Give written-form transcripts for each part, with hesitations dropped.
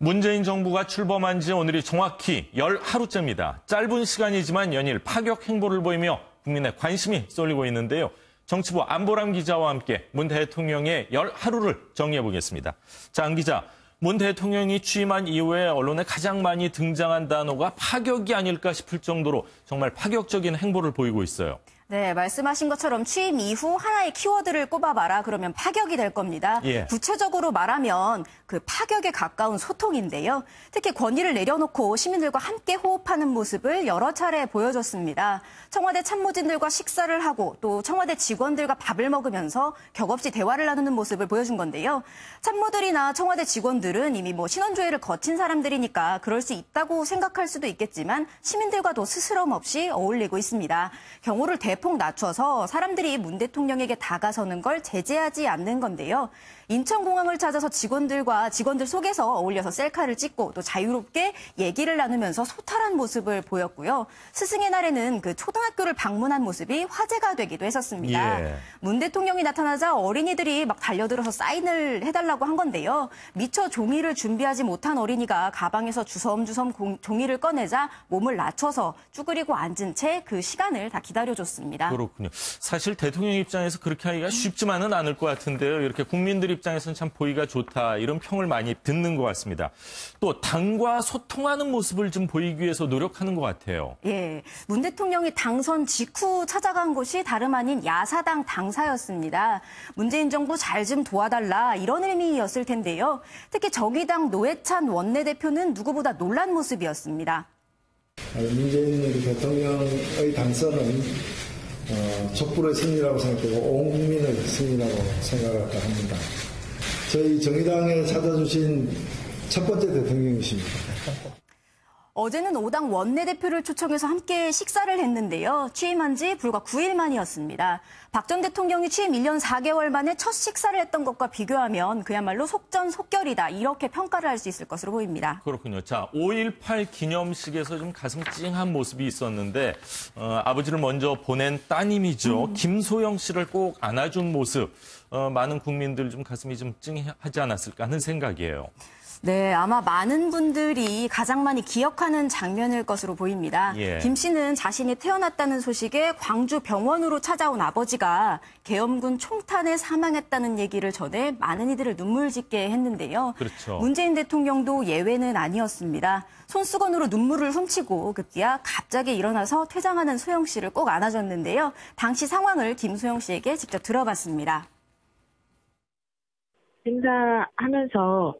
문재인 정부가 출범한 지 오늘이 정확히 10하루째입니다. 짧은 시간이지만 연일 파격 행보를 보이며 국민의 관심이 쏠리고 있는데요. 정치부 안보람 기자와 함께 문 대통령의 10하루를 정리해보겠습니다. 자, 안 기자, 문 대통령이 취임한 이후에 언론에 가장 많이 등장한 단어가 파격이 아닐까 싶을 정도로 정말 파격적인 행보를 보이고 있어요. 네, 말씀하신 것처럼 취임 이후 하나의 키워드를 꼽아봐라 그러면 파격이 될 겁니다. 예. 구체적으로 말하면 그 파격에 가까운 소통인데요. 특히 권위를 내려놓고 시민들과 함께 호흡하는 모습을 여러 차례 보여줬습니다. 청와대 참모진들과 식사를 하고 또 청와대 직원들과 밥을 먹으면서 격없이 대화를 나누는 모습을 보여준 건데요. 참모들이나 청와대 직원들은 이미 신원조회를 거친 사람들이니까 그럴 수 있다고 생각할 수도 있겠지만 시민들과도 스스럼 없이 어울리고 있습니다. 경호를 대폭 낮춰서 사람들이 문 대통령에게 다가서는 걸 제재하지 않는 건데요. 인천공항을 찾아서 직원들 속에서 어울려서 셀카를 찍고 또 자유롭게 얘기를 나누면서 소탈한 모습을 보였고요. 스승의 날에는 그 초등학교를 방문한 모습이 화제가 되기도 했었습니다. 예. 문 대통령이 나타나자 어린이들이 막 달려들어서 사인을 해달라고 한 건데요. 미처 종이를 준비하지 못한 어린이가 가방에서 주섬주섬 종이를 꺼내자 몸을 낮춰서 쭈그리고 앉은 채 그 시간을 다 기다려줬습니다. 그렇군요. 사실 대통령 입장에서 그렇게 하기가 쉽지만은 않을 것 같은데요. 이렇게 국민들 입장에서는 참 보기가 좋다, 이런 평을 많이 듣는 것 같습니다. 또 당과 소통하는 모습을 좀 보이기 위해서 노력하는 것 같아요. 예, 문 대통령이 당선 직후 찾아간 곳이 다름 아닌 야사당 당사였습니다. 문재인 정부 잘 좀 도와달라, 이런 의미였을 텐데요. 특히 정의당 노회찬 원내대표는 누구보다 놀란 모습이었습니다. 문재인 대통령의 당선은 촛불의 승리라고 생각하고 온 국민의 승리라고 생각을 합니다. 저희 정의당에 찾아주신 첫 번째 대통령이십니다. 어제는 5당 원내대표를 초청해서 함께 식사를 했는데요. 취임한 지 불과 9일 만이었습니다. 박 전 대통령이 취임 1년 4개월 만에 첫 식사를 했던 것과 비교하면 그야말로 속전속결이다, 이렇게 평가를 할 수 있을 것으로 보입니다. 그렇군요. 자, 5.18 기념식에서 좀 가슴 찡한 모습이 있었는데 아버지를 먼저 보낸 따님이죠. 김소영 씨를 꼭 안아준 모습, 많은 국민들 좀 가슴이 좀 찡하지 않았을까 하는 생각이에요. 네, 아마 많은 분들이 가장 많이 기억하는 장면일 것으로 보입니다. 예. 김 씨는 자신이 태어났다는 소식에 광주 병원으로 찾아온 아버지가 계엄군 총탄에 사망했다는 얘기를 전해 많은 이들을 눈물 짓게 했는데요. 그렇죠. 문재인 대통령도 예외는 아니었습니다. 손수건으로 눈물을 훔치고 급기야 갑자기 일어나서 퇴장하는 소영 씨를 꼭 안아줬는데요. 당시 상황을 김소영 씨에게 직접 들어봤습니다. 행사하면서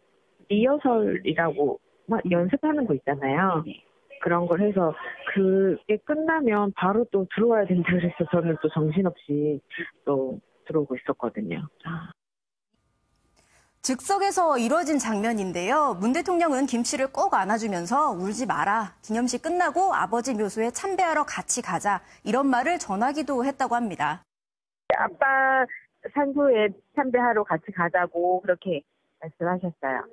리허설이라고 막 연습하는 거 있잖아요. 그런 걸 해서 그게 끝나면 바로 또 들어와야 된다 그래서 저는 또 정신없이 또 들어오고 있었거든요. 즉석에서 이뤄진 장면인데요. 문 대통령은 김 씨를 꼭 안아주면서 울지 마라, 기념식 끝나고 아버지 묘소에 참배하러 같이 가자, 이런 말을 전하기도 했다고 합니다. 아빠 산소에 참배하러 같이 가자고 그렇게 말씀하셨어요.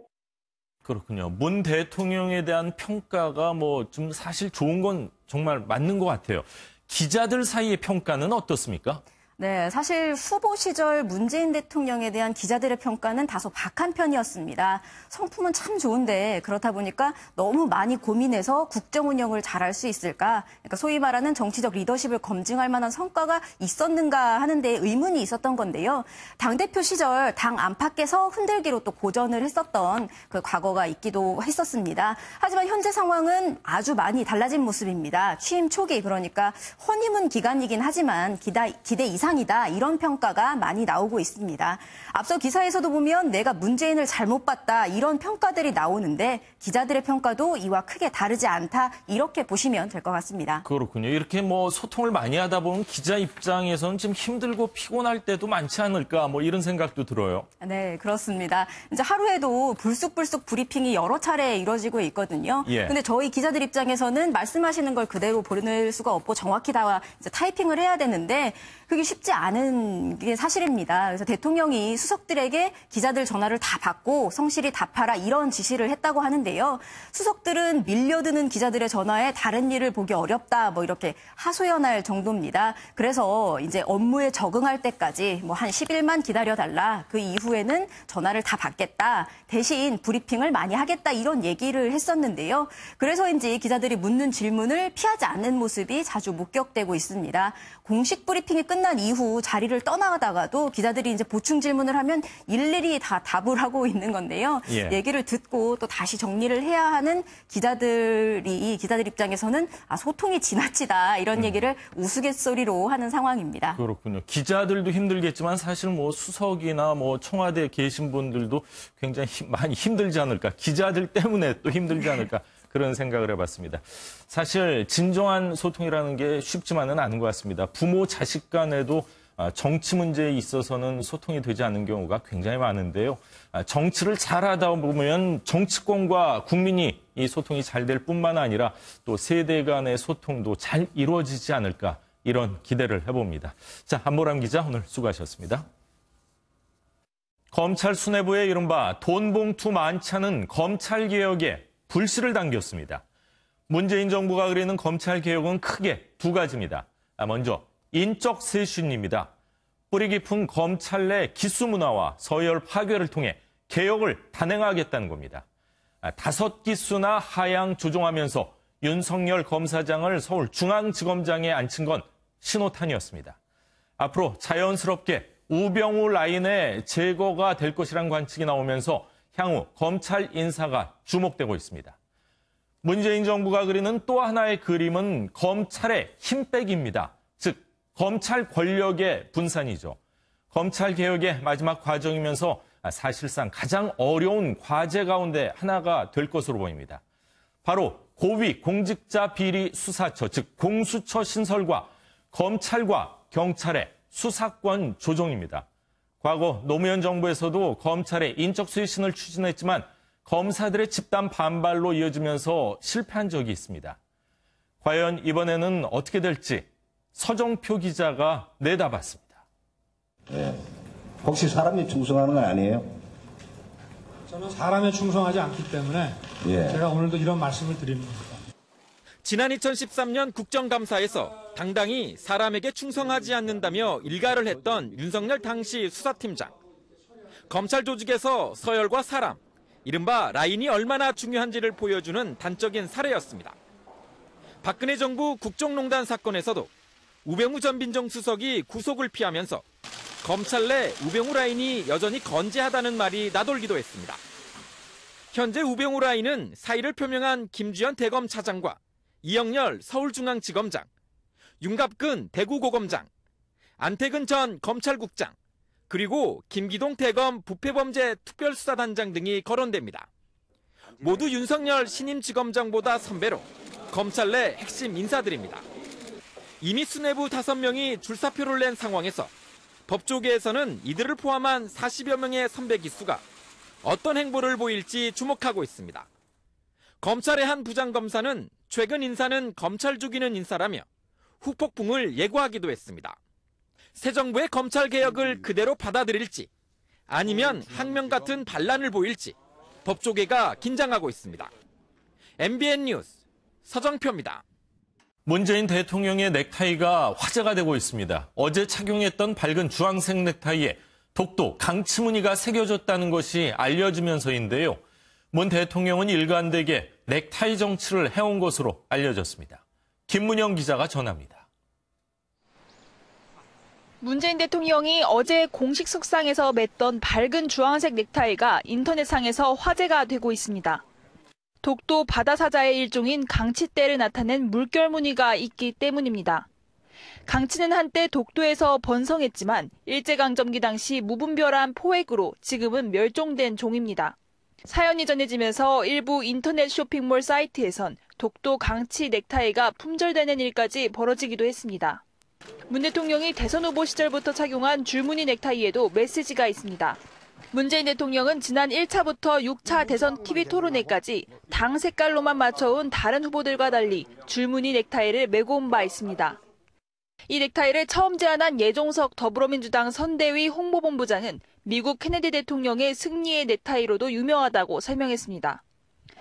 그렇군요. 문 대통령에 대한 평가가 좀 사실 좋은 건 정말 맞는 것 같아요. 기자들 사이의 평가는 어떻습니까? 네, 사실 후보 시절 문재인 대통령에 대한 기자들의 평가는 다소 박한 편이었습니다. 성품은 참 좋은데 그렇다 보니까 너무 많이 고민해서 국정 운영을 잘할 수 있을까? 그러니까 소위 말하는 정치적 리더십을 검증할 만한 성과가 있었는가 하는 데 의문이 있었던 건데요. 당대표 시절 당 안팎에서 흔들기로 또 고전을 했었던 그 과거가 있기도 했었습니다. 하지만 현재 상황은 아주 많이 달라진 모습입니다. 취임 초기, 그러니까 허니문 기간이긴 하지만 기대 이상 이다, 이런 평가가 많이 나오고 있습니다. 앞서 기사에서도 보면 내가 문재인을 잘못 봤다, 이런 평가들이 나오는데 기자들의 평가도 이와 크게 다르지 않다, 이렇게 보시면 될 것 같습니다. 그렇군요. 이렇게 소통을 많이 하다 보면 기자 입장에서는 좀 힘들고 피곤할 때도 많지 않을까, 이런 생각도 들어요. 네, 그렇습니다. 이제 하루에도 불쑥불쑥 브리핑이 여러 차례 이루어지고 있거든요. 예. 근데 저희 기자들 입장에서는 말씀하시는 걸 그대로 보낼 수가 없고 정확히 다 이제 타이핑을 해야 되는데 그게 쉽지 않은 게 사실입니다. 그래서 대통령이 수석들에게 기자들 전화를 다 받고 성실히 답하라 이런 지시를 했다고 하는데요. 수석들은 밀려드는 기자들의 전화에 다른 일을 보기 어렵다 뭐 이렇게 하소연할 정도입니다. 그래서 이제 업무에 적응할 때까지 뭐 한 10일만 기다려달라. 그 이후에는 전화를 다 받겠다. 대신 브리핑을 많이 하겠다 이런 얘기를 했었는데요. 그래서인지 기자들이 묻는 질문을 피하지 않는 모습이 자주 목격되고 있습니다. 공식 브리핑이 끝난 이후 자리를 떠나가다가도 기자들이 이제 보충 질문을 하면 일일이 다 답을 하고 있는 건데요. 예. 얘기를 듣고 또 다시 정리를 해야 하는 기자들 입장에서는 소통이 지나치다 이런 얘기를 우스갯소리로 하는 상황입니다. 그렇군요. 기자들도 힘들겠지만 사실 뭐 수석이나 뭐 청와대에 계신 분들도 굉장히 많이 힘들지 않을까. 기자들 때문에 또 힘들지 않을까. 그런 생각을 해봤습니다. 사실 진정한 소통이라는 게 쉽지만은 않은 것 같습니다. 부모 자식 간에도 정치 문제에 있어서는 소통이 되지 않는 경우가 굉장히 많은데요. 정치를 잘하다 보면 정치권과 국민이 이 소통이 잘 될 뿐만 아니라 또 세대 간의 소통도 잘 이루어지지 않을까 이런 기대를 해봅니다. 자, 안보람 기자 오늘 수고하셨습니다. 검찰 수뇌부의 이른바 돈 봉투 많차는 검찰개혁에 불씨를 당겼습니다. 문재인 정부가 그리는 검찰개혁은 크게 두 가지입니다. 먼저 인적 쇄신입니다. 뿌리 깊은 검찰 내 기수 문화와 서열 파괴를 통해 개혁을 단행하겠다는 겁니다. 5기수나 하향 조정하면서 윤석열 검사장을 서울중앙지검장에 앉힌 건 신호탄이었습니다. 앞으로 자연스럽게 우병우 라인의 제거가 될 것이란 관측이 나오면서 향후 검찰 인사가 주목되고 있습니다. 문재인 정부가 그리는 또 하나의 그림은 검찰의 힘 빼기입니다. 즉, 검찰 권력의 분산이죠. 검찰 개혁의 마지막 과정이면서 사실상 가장 어려운 과제 가운데 하나가 될 것으로 보입니다. 바로 고위 공직자 비리 수사처, 즉 공수처 신설과 검찰과 경찰의 수사권 조정입니다. 과거 노무현 정부에서도 검찰의 인적 쇄신을 추진했지만 검사들의 집단 반발로 이어지면서 실패한 적이 있습니다. 과연 이번에는 어떻게 될지 서정표 기자가 내다봤습니다. 네. 혹시 사람이 충성하는 건 아니에요? 저는 사람에 충성하지 않기 때문에 제가 오늘도 이런 말씀을 드리는 겁니다. 지난 2013년 국정감사에서 당당히 사람에게 충성하지 않는다며 일가를 했던 윤석열 당시 수사팀장. 검찰 조직에서 서열과 사람, 이른바 라인이 얼마나 중요한지를 보여주는 단적인 사례였습니다. 박근혜 정부 국정농단 사건에서도 우병우 전 민정수석이 구속을 피하면서 검찰 내 우병우 라인이 여전히 건재하다는 말이 나돌기도 했습니다. 현재 우병우 라인은 사의를 표명한 김주현 대검차장과 이영렬 서울중앙지검장, 윤갑근 대구고검장, 안태근 전 검찰국장, 그리고 김기동 대검 부패범죄특별수사단장 등이 거론됩니다. 모두 윤석열 신임지검장보다 선배로 검찰 내 핵심 인사들입니다. 이미 수뇌부 5명이 줄사표를 낸 상황에서 법조계에서는 이들을 포함한 40여 명의 선배 기수가 어떤 행보를 보일지 주목하고 있습니다. 검찰의 한 부장검사는 최근 인사는 검찰 죽이는 인사라며 후폭풍을 예고하기도 했습니다. 새 정부의 검찰 개혁을 그대로 받아들일지 아니면 항명 같은 반란을 보일지 법조계가 긴장하고 있습니다. MBN 뉴스 서정표입니다. 문재인 대통령의 넥타이가 화제가 되고 있습니다. 어제 착용했던 밝은 주황색 넥타이에 독도 강치무늬가 새겨졌다는 것이 알려지면서인데요. 문 대통령은 일관되게 넥타이 정치를 해온 것으로 알려졌습니다. 김문영 기자가 전합니다. 문재인 대통령이 어제 공식 석상에서 맸던 밝은 주황색 넥타이가 인터넷상에서 화제가 되고 있습니다. 독도 바다사자의 일종인 강치대를 나타낸 물결 무늬가 있기 때문입니다. 강치는 한때 독도에서 번성했지만 일제강점기 당시 무분별한 포획으로 지금은 멸종된 종입니다. 사연이 전해지면서 일부 인터넷 쇼핑몰 사이트에선 독도 강치 넥타이가 품절되는 일까지 벌어지기도 했습니다. 문 대통령이 대선 후보 시절부터 착용한 줄무늬 넥타이에도 메시지가 있습니다. 문재인 대통령은 지난 1차부터 6차 대선 TV 토론회까지 당 색깔로만 맞춰온 다른 후보들과 달리 줄무늬 넥타이를 메고 온 바 있습니다. 이 넥타이를 처음 제안한 예종석 더불어민주당 선대위 홍보본부장은 미국 케네디 대통령의 승리의 넥타이로도 유명하다고 설명했습니다.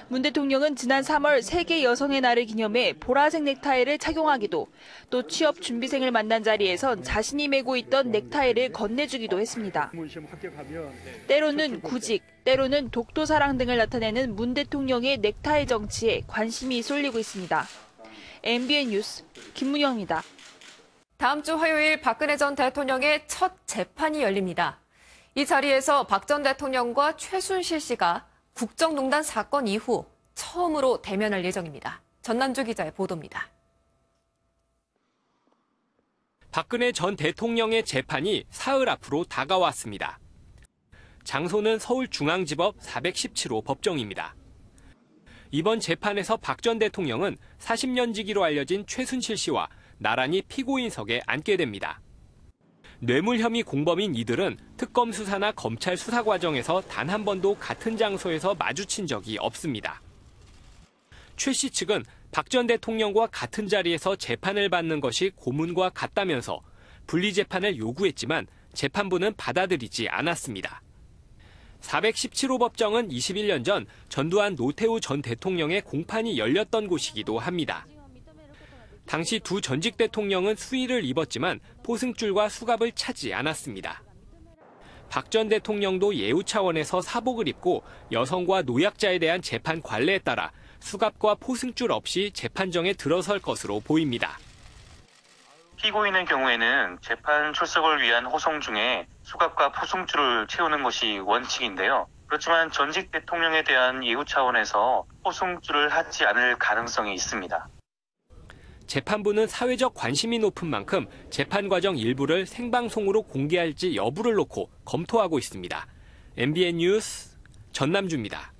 문 대통령은 지난 3월 세계 여성의 날을 기념해 보라색 넥타이를 착용하기도, 또 취업 준비생을 만난 자리에선 자신이 메고 있던 넥타이를 건네주기도 했습니다. 때로는 구직, 때로는 독도사랑 등을 나타내는 문 대통령의 넥타이 정치에 관심이 쏠리고 있습니다. MBN 뉴스 김문영입니다. 다음 주 화요일 박근혜 전 대통령의 첫 재판이 열립니다. 이 자리에서 박 전 대통령과 최순실 씨가 국정농단 사건 이후 처음으로 대면할 예정입니다. 전남주 기자의 보도입니다. 박근혜 전 대통령의 재판이 사흘 앞으로 다가왔습니다. 장소는 서울중앙지법 417호 법정입니다. 이번 재판에서 박 전 대통령은 40년지기로 알려진 최순실 씨와 나란히 피고인석에 앉게 됩니다. 뇌물 혐의 공범인 이들은 특검 수사나 검찰 수사 과정에서 단 한 번도 같은 장소에서 마주친 적이 없습니다. 최 씨 측은 박 전 대통령과 같은 자리에서 재판을 받는 것이 고문과 같다면서 분리 재판을 요구했지만 재판부는 받아들이지 않았습니다. 417호 법정은 21년 전 전두환 노태우 전 대통령의 공판이 열렸던 곳이기도 합니다. 당시 두 전직 대통령은 수의를 입었지만 포승줄과 수갑을 차지 않았습니다. 박 전 대통령도 예우 차원에서 사복을 입고 여성과 노약자에 대한 재판 관례에 따라 수갑과 포승줄 없이 재판정에 들어설 것으로 보입니다. 피고인의 경우에는 재판 출석을 위한 호송 중에 수갑과 포승줄을 채우는 것이 원칙인데요. 그렇지만 전직 대통령에 대한 예우 차원에서 포승줄을 하지 않을 가능성이 있습니다. 재판부는 사회적 관심이 높은 만큼 재판 과정 일부를 생방송으로 공개할지 여부를 놓고 검토하고 있습니다. MBN 뉴스 전남주입니다.